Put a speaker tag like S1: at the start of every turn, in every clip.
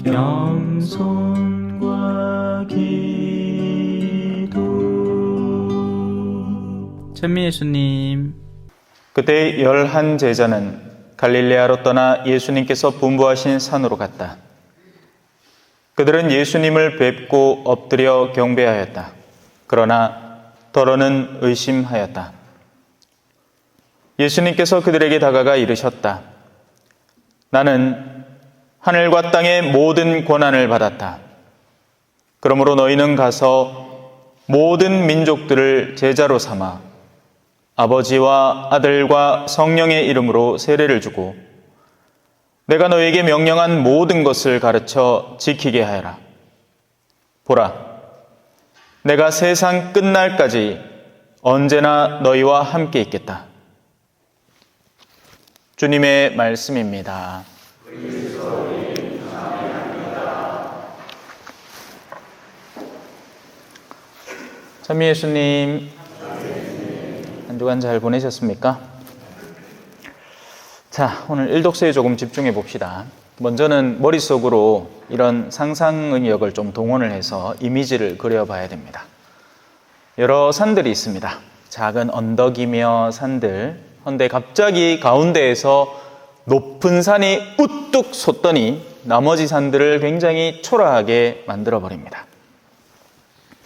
S1: 겸손과 기도. 찬미 예수님.
S2: 그때 11 제자는 갈릴레아로 떠나 예수님께서 분부하신 산으로 갔다. 그들은 예수님을 뵙고 엎드려 경배하였다. 그러나 더러는 의심하였다. 예수님께서 그들에게 다가가 이르셨다. 나는 하늘과 땅의 모든 권한을 받았다. 그러므로 너희는 가서 모든 민족들을 제자로 삼아 아버지와 아들과 성령의 이름으로 세례를 주고 내가 너희에게 명령한 모든 것을 가르쳐 지키게 하여라. 보라, 내가 세상 끝날까지 언제나 너희와 함께 있겠다. 주님의 말씀입니다. 찬미 예수님, 한 주간 잘 보내셨습니까? 자, 오늘 일독서에 조금 집중해 봅시다. 먼저는 머릿속으로 이런 상상력을 좀 동원을 해서 이미지를 그려봐야 됩니다. 여러 산들이 있습니다. 작은 언덕이며 산들. 그런데 갑자기 가운데에서 높은 산이 우뚝 솟더니 나머지 산들을 굉장히 초라하게 만들어버립니다.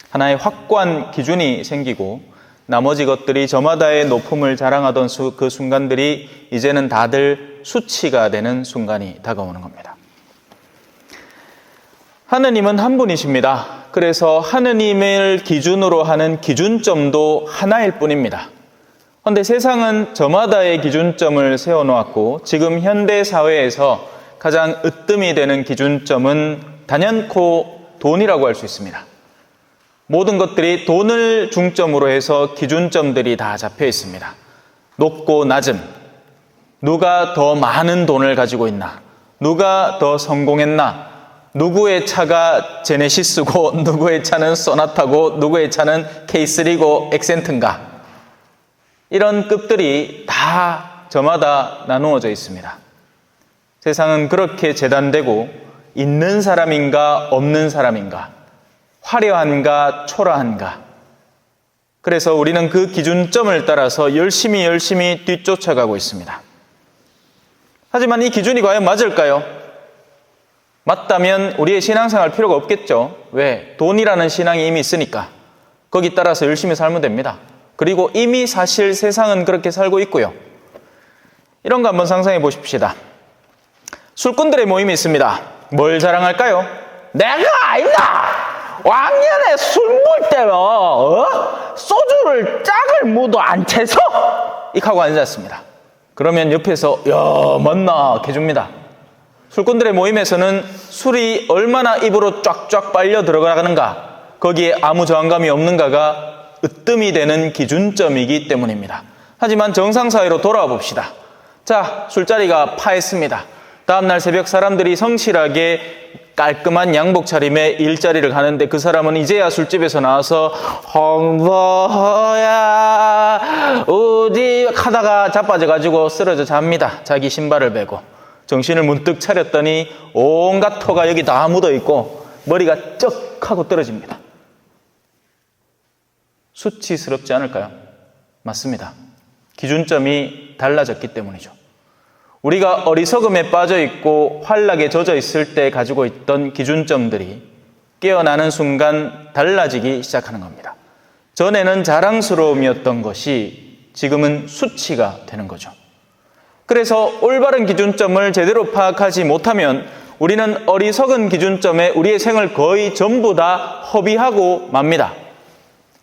S2: 하나의 확고한 기준이 생기고 나머지 것들이 저마다의 높음을 자랑하던 그 순간들이 이제는 다들 수치가 되는 순간이 다가오는 겁니다. 하느님은 한 분이십니다. 그래서 하느님을 기준으로 하는 기준점도 하나일 뿐입니다. 그런데 세상은 저마다의 기준점을 세워놓았고 지금 현대 사회에서 가장 으뜸이 되는 기준점은 단연코 돈이라고 할 수 있습니다. 모든 것들이 돈을 중점으로 해서 기준점들이 다 잡혀 있습니다. 높고 낮음, 누가 더 많은 돈을 가지고 있나, 누가 더 성공했나, 누구의 차가 제네시스고 누구의 차는 소나타고 누구의 차는 K3고 엑센트인가, 이런 급들이 다 저마다 나누어져 있습니다. 세상은 그렇게 재단되고 있는 사람인가 없는 사람인가, 화려한가 초라한가. 그래서 우리는 그 기준점을 따라서 열심히 뒤쫓아가고 있습니다. 하지만 이 기준이 과연 맞을까요? 맞다면 우리의 신앙생활 필요가 없겠죠. 왜? 돈이라는 신앙이 이미 있으니까. 거기 따라서 열심히 살면 됩니다. 그리고 이미 사실 세상은 그렇게 살고 있고요. 이런 거 한번 상상해 보십시다. 술꾼들의 모임이 있습니다. 뭘 자랑할까요? 내가 아니다! 왕년에 술 먹을 때면 소주를 짝을 모두 안 채서 이하고 앉았습니다. 그러면 옆에서 야 맞나 해줍니다. 술꾼들의 모임에서는 술이 얼마나 입으로 쫙쫙 빨려 들어가는가, 거기에 아무 저항감이 없는가가 으뜸이 되는 기준점이기 때문입니다. 하지만 정상사회로 돌아와 봅시다. 자, 술자리가 파했습니다. 다음날 새벽 사람들이 성실하게 깔끔한 양복 차림에 일자리를 가는데 그 사람은 이제야 술집에서 나와서 홍보야 어디 하다가 자빠져가지고 쓰러져 잡니다. 자기 신발을 베고 정신을 문득 차렸더니 온갖 토가 여기 다 묻어있고 머리가 쩍 하고 떨어집니다. 수치스럽지 않을까요? 맞습니다. 기준점이 달라졌기 때문이죠. 우리가 어리석음에 빠져있고 환락에 젖어있을 때 가지고 있던 기준점들이 깨어나는 순간 달라지기 시작하는 겁니다. 전에는 자랑스러움이었던 것이 지금은 수치가 되는 거죠. 그래서 올바른 기준점을 제대로 파악하지 못하면 우리는 어리석은 기준점에 우리의 생을 거의 전부 다 허비하고 맙니다.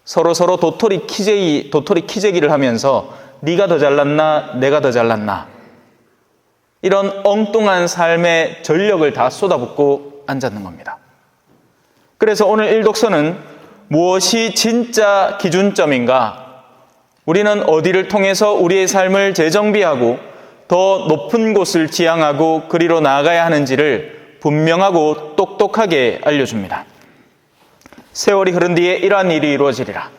S2: 서로 도토리 키재기를 하면서 네가 더 잘났나 내가 더 잘났나, 이런 엉뚱한 삶의 전력을 다 쏟아붓고 앉았는 겁니다. 그래서 오늘 일독서는 무엇이 진짜 기준점인가, 우리는 어디를 통해서 우리의 삶을 재정비하고 더 높은 곳을 지향하고 그리로 나아가야 하는지를 분명하고 똑똑하게 알려줍니다. 세월이 흐른 뒤에 이러한 일이 이루어지리라.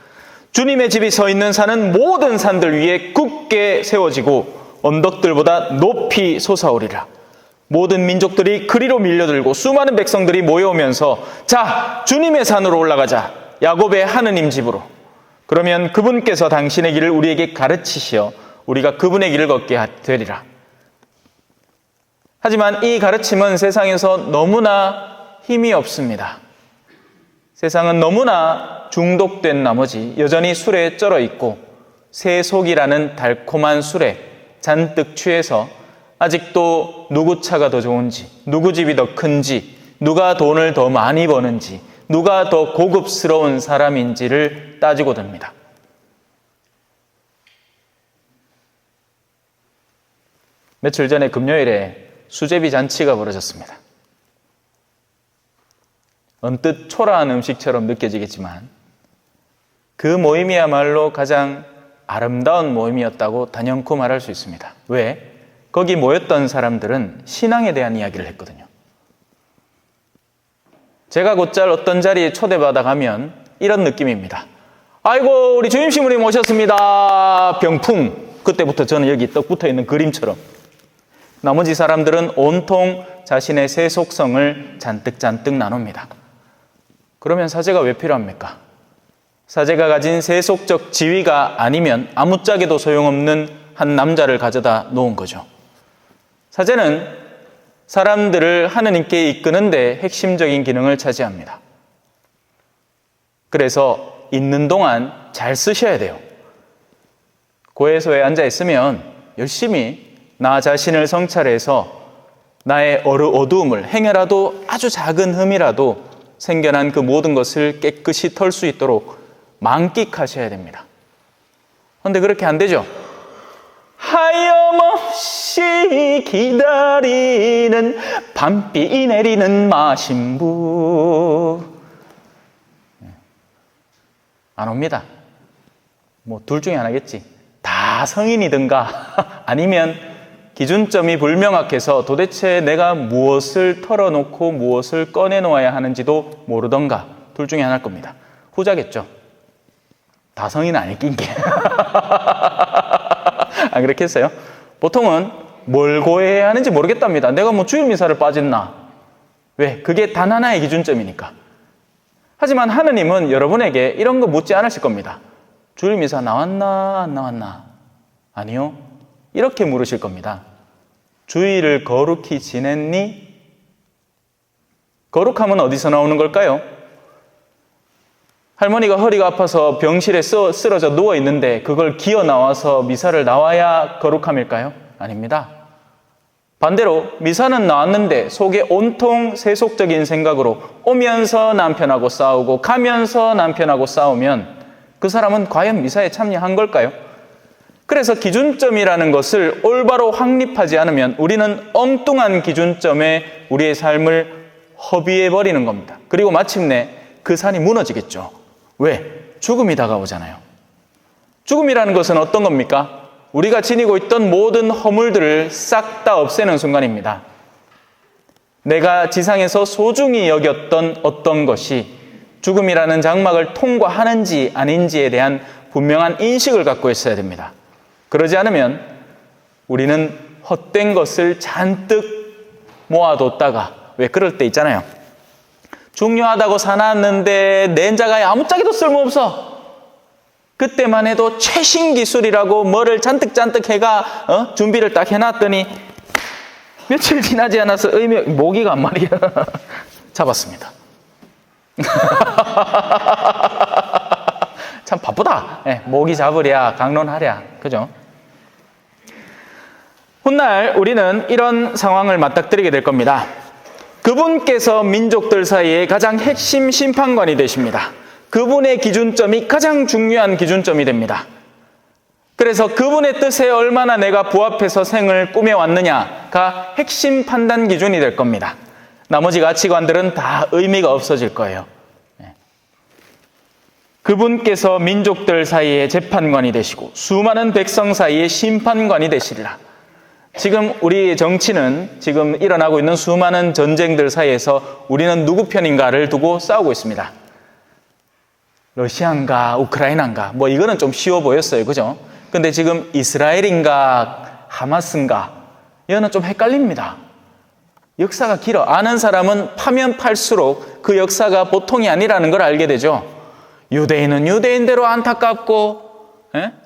S2: 주님의 집이 서 있는 산은 모든 산들 위에 굳게 세워지고 언덕들보다 높이 솟아오리라. 모든 민족들이 그리로 밀려들고 수많은 백성들이 모여오면서 자, 주님의 산으로 올라가자. 야곱의 하느님 집으로. 그러면 그분께서 당신의 길을 우리에게 가르치시어 우리가 그분의 길을 걷게 되리라. 하지만 이 가르침은 세상에서 너무나 힘이 없습니다. 세상은 너무나 중독된 나머지 여전히 술에 쩔어 있고 세속이라는 달콤한 술에 잔뜩 취해서 아직도 누구 차가 더 좋은지, 누구 집이 더 큰지, 누가 돈을 더 많이 버는지, 누가 더 고급스러운 사람인지를 따지고 듭니다. 며칠 전에 금요일에 수제비 잔치가 벌어졌습니다. 언뜻 초라한 음식처럼 느껴지겠지만 그 모임이야말로 가장 아름다운 모임이었다고 단연코 말할 수 있습니다. 왜? 거기 모였던 사람들은 신앙에 대한 이야기를 했거든요. 제가 곧잘 어떤 자리에 초대받아 가면 이런 느낌입니다. 아이고, 우리 주임시무님 오셨습니다. 병풍. 그때부터 저는 여기 떡 붙어있는 그림처럼. 나머지 사람들은 온통 자신의 세속성을 잔뜩 나눕니다. 그러면 사제가 왜 필요합니까? 사제가 가진 세속적 지위가 아니면 아무짝에도 소용없는 한 남자를 가져다 놓은 거죠. 사제는 사람들을 하느님께 이끄는데 핵심적인 기능을 차지합니다. 그래서 있는 동안 잘 쓰셔야 돼요. 고해소에 앉아 있으면 열심히 나 자신을 성찰해서 나의 어두움을 행여라도 아주 작은 흠이라도 생겨난 그 모든 것을 깨끗이 털 수 있도록 만끽하셔야 됩니다. 그런데 그렇게 안 되죠. 하염없이 기다리는 밤비 내리는 마신부. 안 옵니다. 뭐 둘 중에 하나겠지. 다 성인이든가 아니면 기준점이 불명확해서 도대체 내가 무엇을 털어놓고 무엇을 꺼내놓아야 하는지도 모르던가 둘 중에 하나일 겁니다. 후자겠죠. 다 성인은 아니긴 게. 안 그렇겠어요? 보통은 뭘 고해야 하는지 모르겠답니다. 내가 뭐 주일미사를 빠졌나? 왜? 그게 단 하나의 기준점이니까. 하지만 하느님은 여러분에게 이런 거 묻지 않으실 겁니다. 주일미사 나왔나 안 나왔나? 아니요. 이렇게 물으실 겁니다. 주일을 거룩히 지냈니? 거룩함은 어디서 나오는 걸까요? 할머니가 허리가 아파서 병실에 쓰러져 누워있는데 그걸 기어 나와서 미사를 나와야 거룩함일까요? 아닙니다. 반대로 미사는 나왔는데 속에 온통 세속적인 생각으로 오면서 남편하고 싸우고 가면서 남편하고 싸우면 그 사람은 과연 미사에 참여한 걸까요? 그래서 기준점이라는 것을 올바로 확립하지 않으면 우리는 엉뚱한 기준점에 우리의 삶을 허비해버리는 겁니다. 그리고 마침내 그 산이 무너지겠죠. 왜? 죽음이 다가오잖아요. 죽음이라는 것은 어떤 겁니까? 우리가 지니고 있던 모든 허물들을 싹 다 없애는 순간입니다. 내가 지상에서 소중히 여겼던 어떤 것이 죽음이라는 장막을 통과하는지 아닌지에 대한 분명한 인식을 갖고 있어야 됩니다. 그러지 않으면 우리는 헛된 것을 잔뜩 모아뒀다가, 왜 그럴 때 있잖아요. 중요하다고 사놨는데 낸자가 아무짝에도 쓸모없어. 그때만 해도 최신 기술이라고 뭐를 잔뜩 해가 준비를 딱 해놨더니 며칠 지나지 않아서 모기가 한 마리가 잡았습니다. 참 바쁘다. 모기 잡으랴 강론하랴. 그죠? 훗날 우리는 이런 상황을 맞닥뜨리게 될 겁니다. 그분께서 민족들 사이에 가장 핵심 심판관이 되십니다. 그분의 기준점이 가장 중요한 기준점이 됩니다. 그래서 그분의 뜻에 얼마나 내가 부합해서 생을 꾸며왔느냐가 핵심 판단 기준이 될 겁니다. 나머지 가치관들은 다 의미가 없어질 거예요. 그분께서 민족들 사이에 재판관이 되시고 수많은 백성 사이에 심판관이 되시리라. 지금 우리 정치는 지금 일어나고 있는 수많은 전쟁들 사이에서 우리는 누구 편인가를 두고 싸우고 있습니다. 러시아인가 우크라이나인가 뭐 이거는 좀 쉬워 보였어요. 그죠? 근데 지금 이스라엘인가 하마스인가 이거는 좀 헷갈립니다. 역사가 길어. 아는 사람은 파면 팔수록 그 역사가 보통이 아니라는 걸 알게 되죠. 유대인은 유대인대로 안타깝고,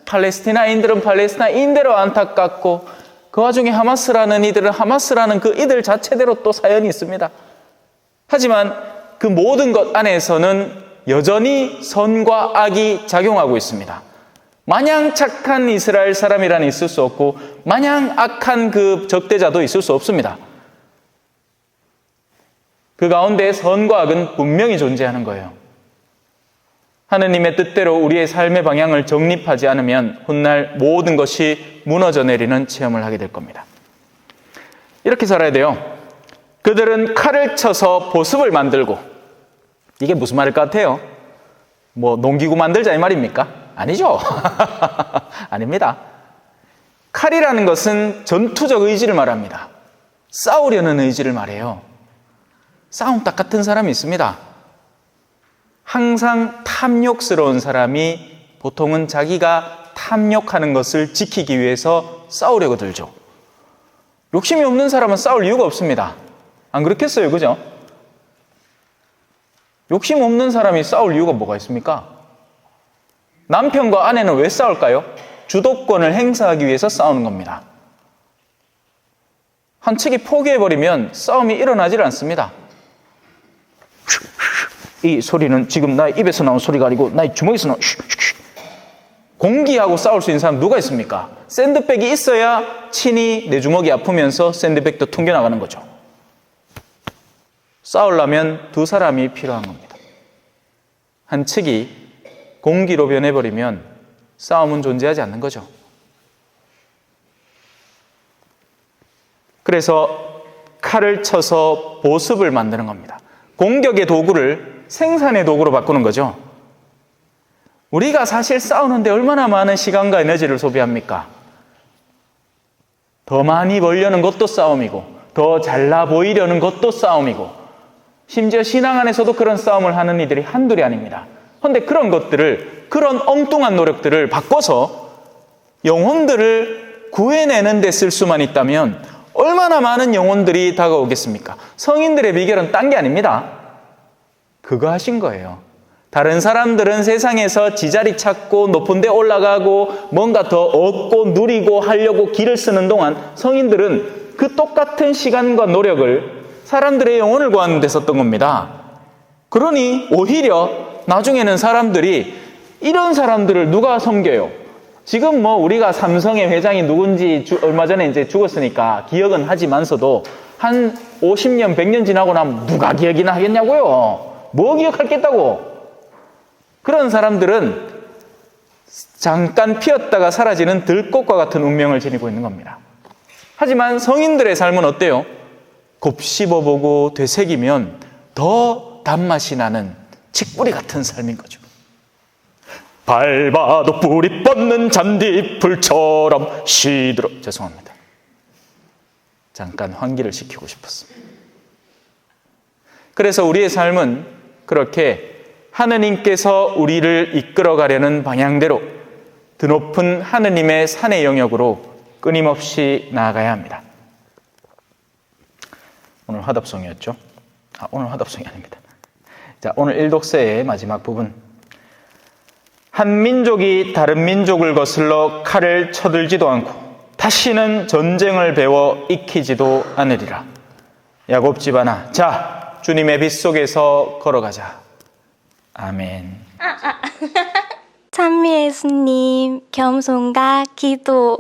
S2: 팔레스티나인들은 팔레스티나인대로 안타깝고, 그 와중에 하마스라는 이들은 하마스라는 그 이들 자체대로 또 사연이 있습니다. 하지만 그 모든 것 안에서는 여전히 선과 악이 작용하고 있습니다. 마냥 착한 이스라엘 사람이라는 있을 수 없고 마냥 악한 그 적대자도 있을 수 없습니다. 그 가운데 선과 악은 분명히 존재하는 거예요. 하느님의 뜻대로 우리의 삶의 방향을 정립하지 않으면 훗날 모든 것이 무너져 내리는 체험을 하게 될 겁니다. 이렇게 살아야 돼요. 그들은 칼을 쳐서 보습을 만들고, 이게 무슨 말일 것 같아요? 뭐 농기구 만들자 이 말입니까? 아니죠. 아닙니다. 칼이라는 것은 전투적 의지를 말합니다. 싸우려는 의지를 말해요. 싸움 딱 같은 사람이 있습니다. 항상 탐욕스러운 사람이 보통은 자기가 탐욕하는 것을 지키기 위해서 싸우려고 들죠. 욕심이 없는 사람은 싸울 이유가 없습니다. 안 그렇겠어요? 그죠? 욕심 없는 사람이 싸울 이유가 뭐가 있습니까? 남편과 아내는 왜 싸울까요? 주도권을 행사하기 위해서 싸우는 겁니다. 한 측이 포기해버리면 싸움이 일어나질 않습니다. 이 소리는 지금 나의 입에서 나온 소리가 아니고 나의 주먹에서 나온 공기하고 싸울 수 있는 사람 누가 있습니까? 샌드백이 있어야 친히 내 주먹이 아프면서 샌드백도 튕겨나가는 거죠. 싸우려면 두 사람이 필요한 겁니다. 한 측이 공기로 변해버리면 싸움은 존재하지 않는 거죠. 그래서 칼을 쳐서 보습을 만드는 겁니다. 공격의 도구를 생산의 도구로 바꾸는 거죠. 우리가 사실 싸우는데 얼마나 많은 시간과 에너지를 소비합니까? 더 많이 벌려는 것도 싸움이고, 더 잘나 보이려는 것도 싸움이고, 심지어 신앙 안에서도 그런 싸움을 하는 이들이 한둘이 아닙니다. 그런데 그런 것들을, 그런 엉뚱한 노력들을 바꿔서 영혼들을 구해내는 데 쓸 수만 있다면 얼마나 많은 영혼들이 다가오겠습니까? 성인들의 비결은 딴 게 아닙니다. 그거 하신 거예요. 다른 사람들은 세상에서 지자리 찾고 높은 데 올라가고 뭔가 더 얻고 누리고 하려고 길을 쓰는 동안 성인들은 그 똑같은 시간과 노력을 사람들의 영혼을 구하는 데 썼던 겁니다. 그러니 오히려 나중에는 사람들이 이런 사람들을 누가 섬겨요? 지금 뭐 우리가 삼성의 회장이 누군지 얼마 전에 이제 죽었으니까 기억은 하지만서도 한 50년, 100년 지나고 나면 누가 기억이나 하겠냐고요? 뭐 기억하겠다고? 그런 사람들은 잠깐 피었다가 사라지는 들꽃과 같은 운명을 지니고 있는 겁니다. 하지만 성인들의 삶은 어때요? 곱씹어보고 되새기면 더 단맛이 나는 칡뿌리 같은 삶인 거죠. 밟아도 뿌리 뻗는 잔디풀처럼 시들어. 죄송합니다. 잠깐 환기를 시키고 싶었습니다. 그래서 우리의 삶은 그렇게 하느님께서 우리를 이끌어가려는 방향대로 드높은 하느님의 산의 영역으로 끊임없이 나아가야 합니다. 오늘 화답송이었죠? 오늘 화답송이 아닙니다. 자, 오늘 일독서의 마지막 부분. 한 민족이 다른 민족을 거슬러 칼을 쳐들지도 않고 다시는 전쟁을 배워 익히지도 않으리라. 야곱 집안아, 자, 주님의 빛 속에서 걸어가자. 아멘.
S3: 찬미 예수님, 겸손과 기도.